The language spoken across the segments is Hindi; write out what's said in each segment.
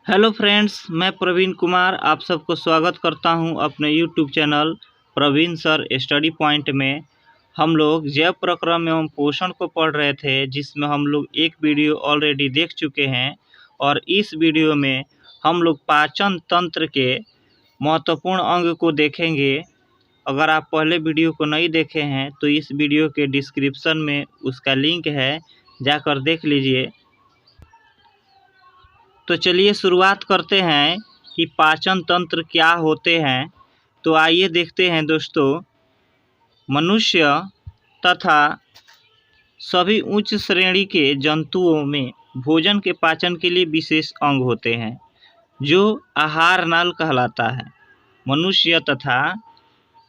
हेलो फ्रेंड्स, मैं प्रवीण कुमार आप सबको स्वागत करता हूं अपने YouTube channel Praveen sir study point में। हम लोग जैव प्रक्रम एवं पोषण को पढ़ रहे थे, जिसमें हम लोग एक वीडियो ऑलरेडी देख चुके हैं और इस वीडियो में हम लोग पाचन तंत्र के महत्वपूर्ण अंग को देखेंगे। अगर आप पहले वीडियो को नहीं देखे हैं तो इस वीडियो के डिस्क्रिप्शन में उसका लिंक है, जाकर देख लीजिए। तो चलिए शुरुआत करते हैं कि पाचन तंत्र क्या होते हैं। तो आइए देखते हैं दोस्तों, मनुष्य तथा सभी उच्च श्रेणी के जंतुओं में भोजन के पाचन के लिए विशेष अंग होते हैं, जो आहार नाल कहलाता है। मनुष्य तथा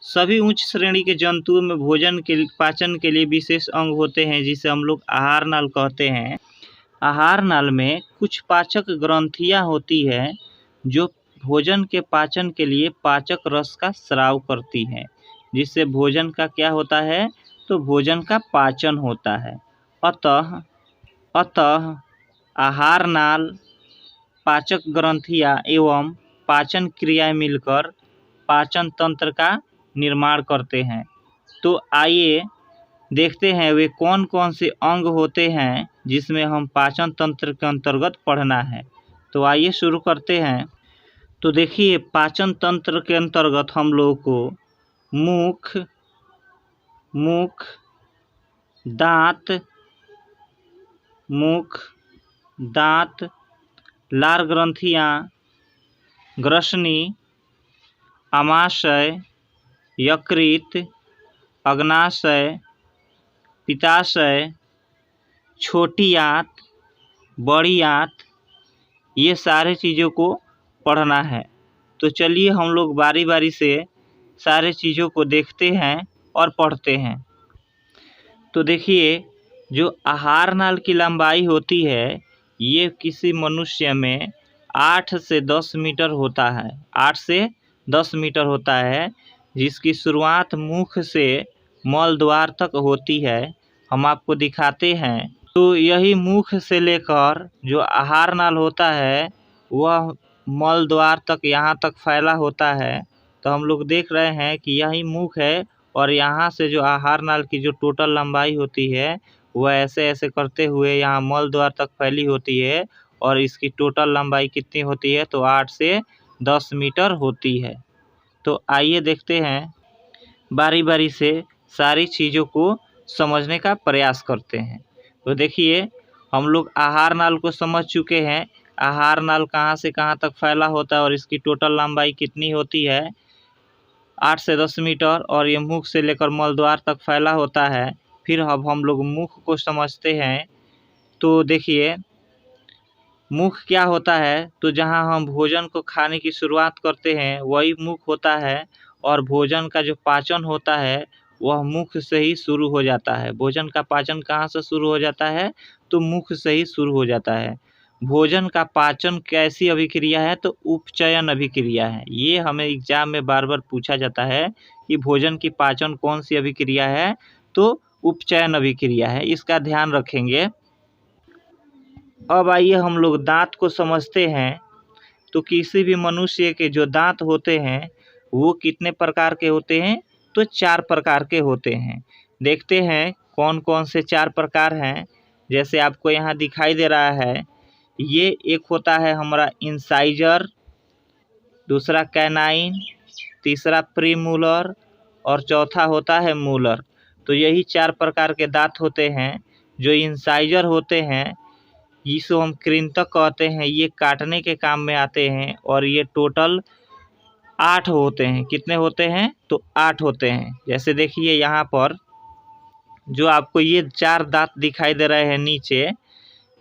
सभी उच्च श्रेणी के जंतुओं में भोजन के पाचन के लिए विशेष अंग होते हैं, जिसे हम लोग आहार नाल कहते हैं। आहार नाल में कुछ पाचक ग्रंथियां होती है, जो भोजन के पाचन के लिए पाचक रस का स्राव करती हैं, जिससे भोजन का क्या होता है, तो भोजन का पाचन होता है। अतः आहार नाल, पाचक ग्रंथियां एवं पाचन क्रियाएं मिलकर पाचन तंत्र का निर्माण करते हैं। तो आइए देखते हैं वे कौन कौन से अंग होते हैं जिसमें हम पाचन तंत्र के अंतर्गत पढ़ना है। तो आइए शुरू करते हैं। तो देखिए, पाचन तंत्र के अंतर्गत हम लोगों को मुख, दांत, लार ग्रंथियां, ग्रसनी, आमाशय, यकृत, अग्नाशय, पित्ताशय, छोटी आंत, बड़ी आंत, ये सारे चीज़ों को पढ़ना है। तो चलिए हम लोग बारी बारी से सारे चीज़ों को देखते हैं और पढ़ते हैं। तो देखिए, जो आहार नाल की लंबाई होती है, ये किसी मनुष्य में 8 से 10 मीटर होता है। 8 से 10 मीटर होता है, जिसकी शुरुआत मुख से मल द्वार तक होती है। हम आपको दिखाते हैं। तो यही मुख से लेकर जो आहार नाल होता है, वह मल द्वार तक यहाँ तक फैला होता है। तो हम लोग देख रहे हैं कि यही मुख है, और यहाँ से जो आहार नाल की जो टोटल लंबाई होती है, वह ऐसे ऐसे करते हुए यहाँ मल द्वार तक फैली होती है। और इसकी टोटल लंबाई कितनी होती है, तो 8 से 10 मीटर होती है। तो आइए देखते हैं, बारी बारी से सारी चीज़ों को समझने का प्रयास करते हैं। तो देखिए, हम लोग आहार नाल को समझ चुके हैं। आहार नाल कहाँ से कहाँ तक फैला होता है और इसकी टोटल लंबाई कितनी होती है, 8 से 10 मीटर, और ये मुख से लेकर मल द्वार तक फैला होता है। फिर अब हम लोग मुख को समझते हैं। तो देखिए, मुख क्या होता है, तो जहाँ हम भोजन को खाने की शुरुआत करते हैं वही मुख होता है। और भोजन का जो पाचन होता है, वह मुख से ही शुरू हो जाता है। भोजन का पाचन कहाँ से शुरू हो जाता है, तो मुख से ही शुरू हो जाता है। भोजन का पाचन कैसी अभिक्रिया है, तो उपचयन अभिक्रिया है। ये हमें एग्जाम में बार बार पूछा जाता है कि भोजन की पाचन कौन सी अभिक्रिया है, तो उपचयन अभिक्रिया है। इसका ध्यान रखेंगे। अब आइए हम लोग दांत को समझते हैं। तो किसी भी मनुष्य के जो दांत होते हैं, वो कितने प्रकार के होते हैं, तो 4 प्रकार के होते हैं। देखते हैं कौन कौन से 4 प्रकार हैं। जैसे आपको यहाँ दिखाई दे रहा है, ये एक होता है हमारा इंसाइजर, दूसरा कैनाइन, तीसरा प्रीमूलर, और चौथा होता है मूलर। तो यही 4 प्रकार के दांत होते हैं। जो इंसाइजर होते हैं, इसको हम कृंतक कहते हैं। ये काटने के काम में आते हैं, और ये टोटल 8 होते हैं। कितने होते हैं, तो 8 होते हैं। जैसे देखिए, यहाँ पर जो आपको ये 4 दांत दिखाई दे रहे हैं नीचे,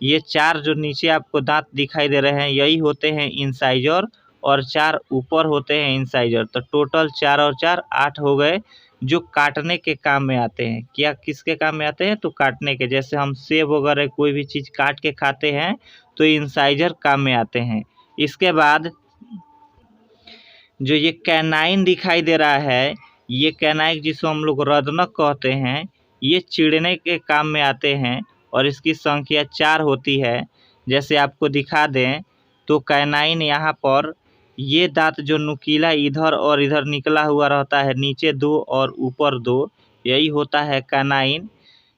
ये 4 जो नीचे आपको दांत दिखाई दे रहे हैं, यही होते हैं इंसाइजर, और 4 ऊपर होते हैं इंसाइजर। तो टोटल 4 और 4 8 हो गए, जो काटने के काम में आते हैं। क्या किसके काम में आते हैं, तो काटने के। जैसे हम सेब वगैरह कोई भी चीज़ काट के खाते हैं, तो इंसाइजर काम में आते हैं। इसके बाद जो ये कैनाइन दिखाई दे रहा है, ये कैनाइन जिसको हम लोग रदनक कहते हैं, ये चिड़ने के काम में आते हैं, और इसकी संख्या 4 होती है। जैसे आपको दिखा दें, तो कैनाइन यहाँ पर ये दांत जो नुकीला इधर और इधर निकला हुआ रहता है, नीचे 2 और ऊपर 2, यही होता है कैनाइन,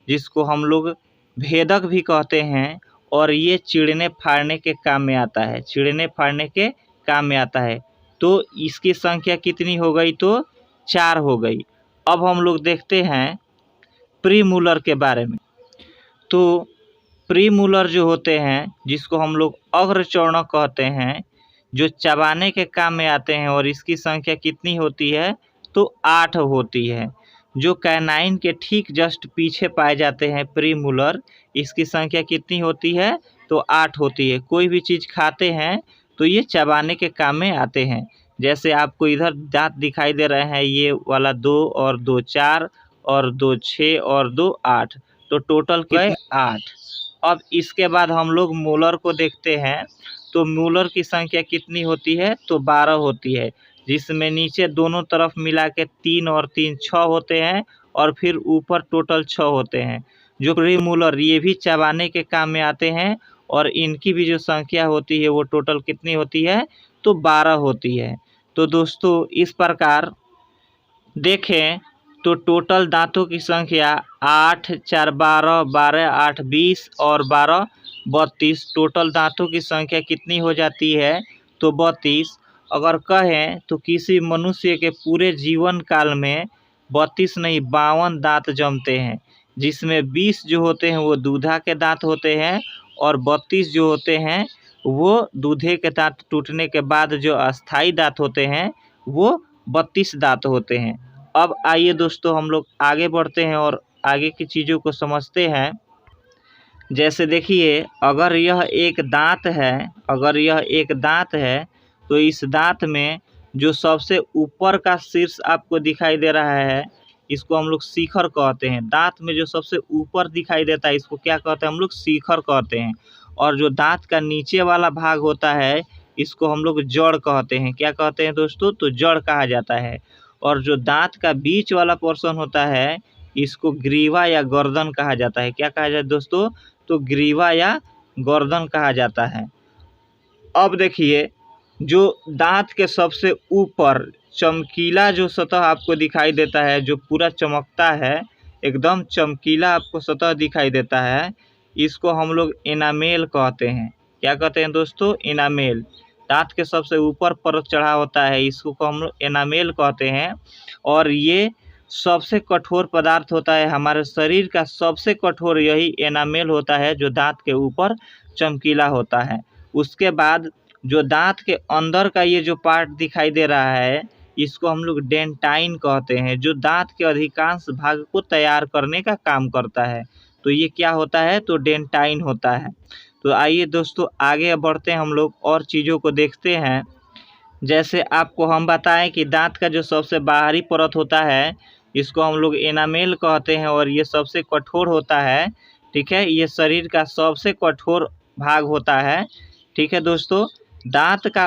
जिसको हम लोग भेदक भी कहते हैं। और ये चीरने फाड़ने के काम में आता है, चीरने फाड़ने के काम में आता है। तो इसकी संख्या कितनी हो गई? तो 4 हो गई। अब हम लोग देखते हैं प्रीमूलर के बारे में। तो प्रीमूलर जो होते हैं, जिसको हम लोग अग्रचौर्णक कहते हैं, जो चबाने के काम में आते हैं, और इसकी संख्या कितनी होती है? तो 8 होती है। जो कैनाइन के ठीक जस्ट पीछे पाए जाते हैं प्रीमूलर, इसकी संख्या कितनी होती है? तो 8 होती है। कोई भी चीज़ खाते हैं तो ये चबाने के काम में आते हैं। जैसे आपको इधर दांत दिखाई दे रहे हैं, ये वाला 2 और 2 4 और 2 6 और 2 8, तो टोटल गए 8। अब इसके बाद हम लोग मूलर को देखते हैं। तो मूलर की संख्या कितनी होती है? तो 12 होती है, जिसमें नीचे दोनों तरफ मिला के 3 और 3 6 होते हैं, और फिर ऊपर टोटल 6 होते हैं। जो प्रीमूलर ये भी चबाने के काम में आते हैं, और इनकी भी जो संख्या होती है वो टोटल कितनी होती है? तो 12 होती है। तो दोस्तों इस प्रकार देखें तो टोटल दांतों की संख्या 8 4 12, 12 8 20 और 12 32। टोटल दांतों की संख्या कितनी हो जाती है? तो 32। अगर कहें तो किसी मनुष्य के पूरे जीवन काल में 32 नहीं 52 दांत जमते हैं, जिसमें 20 जो होते हैं वो दूधा के दांत होते हैं, और 32 जो होते हैं वो दूधे के दांत टूटने के बाद जो अस्थाई दांत होते हैं वो 32 दांत होते हैं। अब आइए दोस्तों हम लोग आगे बढ़ते हैं और आगे की चीज़ों को समझते हैं। जैसे देखिए, अगर यह एक दांत है, अगर यह एक दांत है, तो इस दांत में जो सबसे ऊपर का शीर्ष आपको दिखाई दे रहा है, इसको हम लोग शिखर कहते हैं। दांत में जो सबसे ऊपर दिखाई देता है, इसको क्या कहते हैं? हम लोग शिखर कहते हैं। और जो दांत का नीचे वाला भाग होता है, इसको हम लोग जड़ कहते हैं। क्या कहते हैं दोस्तों? तो जड़ कहा जाता है। और जो दांत का बीच वाला पोर्शन होता है, इसको ग्रीवा या गर्दन कहा जाता है। क्या कहा जाता है दोस्तों? तो ग्रीवा या गर्दन कहा जाता है। अब देखिए, जो दांत के सबसे ऊपर चमकीला जो सतह आपको दिखाई देता है, जो पूरा चमकता है, एकदम चमकीला आपको सतह दिखाई देता है, इसको हम लोग एनामेल कहते हैं। क्या कहते हैं दोस्तों? एनामेल। दांत के सबसे ऊपर परत चढ़ा होता है, इसको हम लोग एनामेल कहते हैं। और ये सबसे कठोर पदार्थ होता है, हमारे शरीर का सबसे कठोर यही एनामेल होता है, जो दांत के ऊपर चमकीला होता है। उसके बाद जो दांत के अंदर का ये जो पार्ट दिखाई दे रहा है, इसको हम लोग डेंटाइन कहते हैं, जो दांत के अधिकांश भाग को तैयार करने का काम करता है। तो ये क्या होता है? तो डेंटाइन होता है। तो आइए दोस्तों आगे बढ़ते हैं, हम लोग और चीज़ों को देखते हैं। जैसे आपको हम बताएं कि दांत का जो सबसे बाहरी परत होता है, इसको हम लोग एनामेल कहते हैं, और ये सबसे कठोर होता है। ठीक है, ये शरीर का सबसे कठोर भाग होता है। ठीक है दोस्तों, दांत का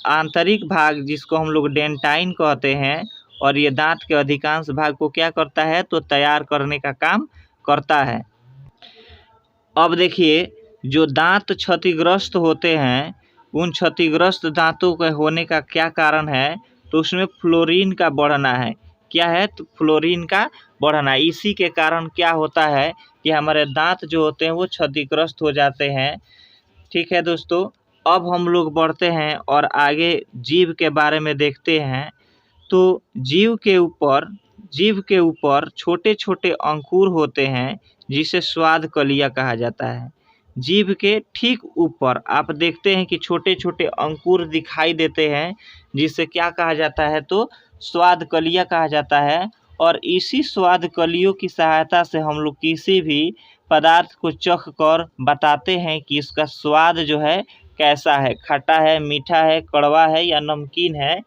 आंतरिक भाग जिसको हम लोग डेंटाइन कहते हैं, और ये दांत के अधिकांश भाग को क्या करता है? तो तैयार करने का काम करता है। अब देखिए, जो दांत क्षतिग्रस्त होते हैं, उन क्षतिग्रस्त दांतों के होने का क्या कारण है? तो उसमें फ्लोरीन का बढ़ना है। क्या है? तो फ्लोरीन का बढ़ना। इसी के कारण क्या होता है कि हमारे दांत जो होते हैं वो क्षतिग्रस्त हो जाते हैं। ठीक है दोस्तों, अब हम लोग बढ़ते हैं और आगे जीभ के बारे में देखते हैं। तो जीभ के ऊपर छोटे छोटे अंकुर होते हैं, जिसे स्वाद कलिया कहा जाता है। जीभ के ठीक ऊपर आप देखते हैं कि छोटे छोटे अंकुर दिखाई देते हैं, जिसे क्या कहा जाता है? तो स्वाद कलिया कहा जाता है। और इसी स्वाद कलियों की सहायता से हम लोग किसी भी पदार्थ को चख कर बताते हैं कि इसका स्वाद जो है कैसा है, खट्टा है, मीठा है, कड़वा है या नमकीन है।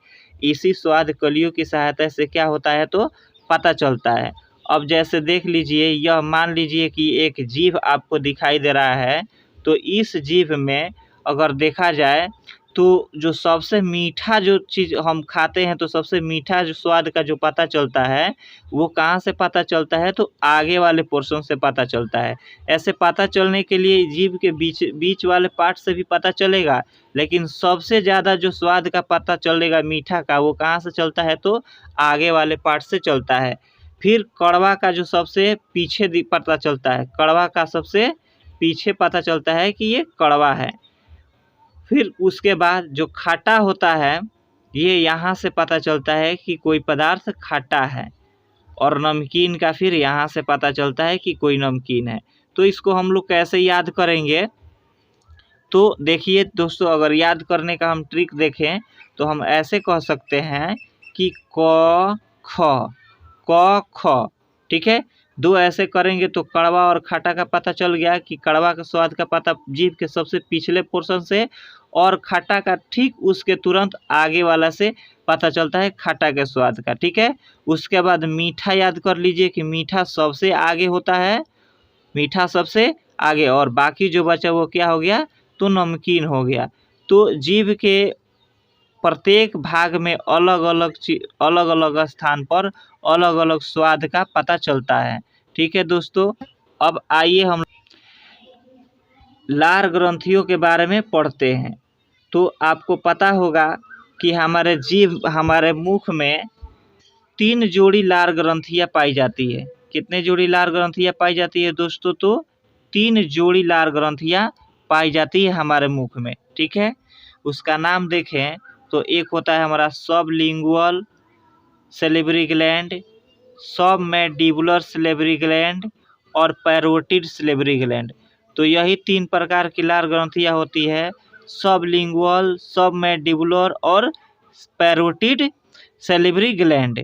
इसी स्वाद कलियों की सहायता से क्या होता है? तो पता चलता है। अब जैसे देख लीजिए, यह मान लीजिए कि एक जीभ आपको दिखाई दे रहा है, तो इस जीभ में अगर देखा जाए तो जो सबसे मीठा जो चीज़ हम खाते हैं तो सबसे मीठा जो स्वाद का जो पता चलता है वो कहाँ से पता चलता है, तो आगे वाले पोर्शन से पता चलता है। ऐसे पता चलने के लिए जीभ के बीच बीच वाले पार्ट से भी पता चलेगा, लेकिन सबसे ज़्यादा जो स्वाद का पता चलेगा मीठा का वो कहाँ से चलता है, तो आगे वाले पार्ट से चलता है। फिर कड़वा का जो सबसे पीछे पता चलता है, कड़वा का सबसे पीछे पता चलता है कि ये कड़वा है। फिर उसके बाद जो खट्टा होता है ये यहाँ से पता चलता है कि कोई पदार्थ खट्टा है, और नमकीन का फिर यहाँ से पता चलता है कि कोई नमकीन है। तो इसको हम लोग कैसे याद करेंगे, तो देखिए दोस्तों, अगर याद करने का हम ट्रिक देखें तो हम ऐसे कह सकते हैं कि क ख, ठीक है। दो ऐसे करेंगे तो कड़वा और खट्टा का पता चल गया कि कड़वा का स्वाद का पता जीभ के सबसे पिछले पोर्शन से, और खट्टा का ठीक उसके तुरंत आगे वाला से पता चलता है खट्टा के स्वाद का, ठीक है। उसके बाद मीठा याद कर लीजिए कि मीठा सबसे आगे होता है, मीठा सबसे आगे, और बाकी जो बचा वो क्या हो गया, तो नमकीन हो गया। तो जीभ के प्रत्येक भाग में अलग अलग स्थान पर अलग अलग स्वाद का पता चलता है, ठीक है दोस्तों। अब आइए हम लार ग्रंथियों के बारे में पढ़ते हैं। तो आपको पता होगा कि हमारे मुख में 3 जोड़ी लार ग्रंथियाँ पाई जाती है। कितने जोड़ी लार ग्रंथियाँ पाई जाती है दोस्तों, तो 3 जोड़ी लार ग्रंथियाँ पाई जाती है हमारे मुख में, ठीक है। उसका नाम देखें तो एक होता है हमारा sublingual salivary gland, submandibular salivary gland और पैरोटिड सैलिवरी ग्लैंड। तो यही 3 प्रकार की लार ग्रंथियाँ होती है, सबलिंगुअल, सबमैंडिबुलर और पैरोटिड सैलिवरी ग्लैंड।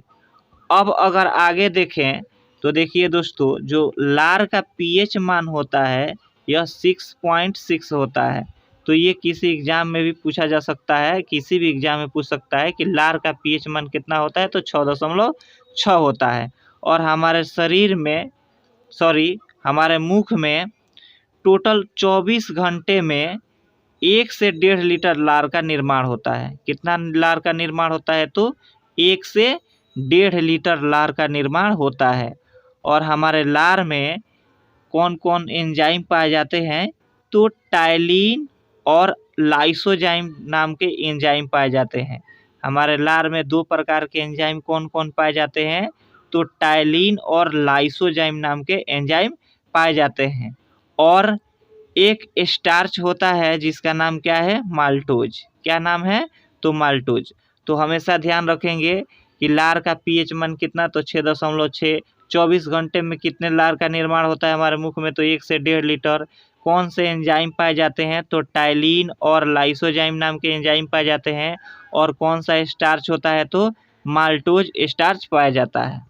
अब अगर आगे देखें तो देखिए दोस्तों, जो लार का पीएच मान होता है यह 6.6 होता है। तो ये किसी एग्जाम में भी पूछा जा सकता है, किसी भी एग्जाम में पूछ सकता है कि लार का पीएच मान कितना होता है, तो 6.6 होता है। और हमारे मुख में टोटल 24 घंटे में 1 से 1.5 लीटर लार का निर्माण होता है। कितना लार का निर्माण होता है, तो 1 से 1.5 लीटर लार का निर्माण होता है। और हमारे लार में कौन कौन एंजाइम पाए जाते हैं, तो टाइलिन और लाइसोजाइम नाम के एंजाइम पाए जाते हैं। हमारे लार में 2 प्रकार के एंजाइम कौन कौन पाए जाते हैं, तो टाइलिन और लाइसोजाइम नाम के एंजाइम पाए जाते हैं। और एक स्टार्च होता है जिसका नाम क्या है, माल्टोज। क्या नाम है, तो माल्टोज। तो हमेशा ध्यान रखेंगे कि लार का पीएच मान कितना, तो 6.6। 24 घंटे में कितने लार का निर्माण होता है हमारे मुख में, तो 1 से 1.5 लीटर। कौन से एंजाइम पाए जाते हैं, तो टाइलिन और लाइसोजाइम नाम के एंजाइम पाए जाते हैं। और कौन सा स्टार्च होता है, तो माल्टोज स्टार्च पाया जाता है।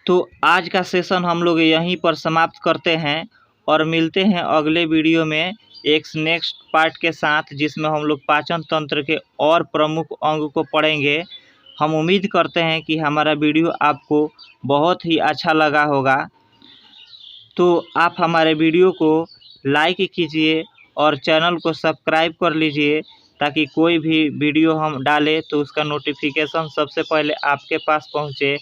तो आज का सेशन हम लोग यहीं पर समाप्त करते हैं और मिलते हैं अगले वीडियो में एक नेक्स्ट पार्ट के साथ, जिसमें हम लोग पाचन तंत्र के और प्रमुख अंग को पढ़ेंगे। हम उम्मीद करते हैं कि हमारा वीडियो आपको बहुत ही अच्छा लगा होगा। तो आप हमारे वीडियो को लाइक कीजिए और चैनल को सब्सक्राइब कर लीजिए, ताकि कोई भी वीडियो हम डालें तो उसका नोटिफिकेशन सबसे पहले आपके पास पहुंचे।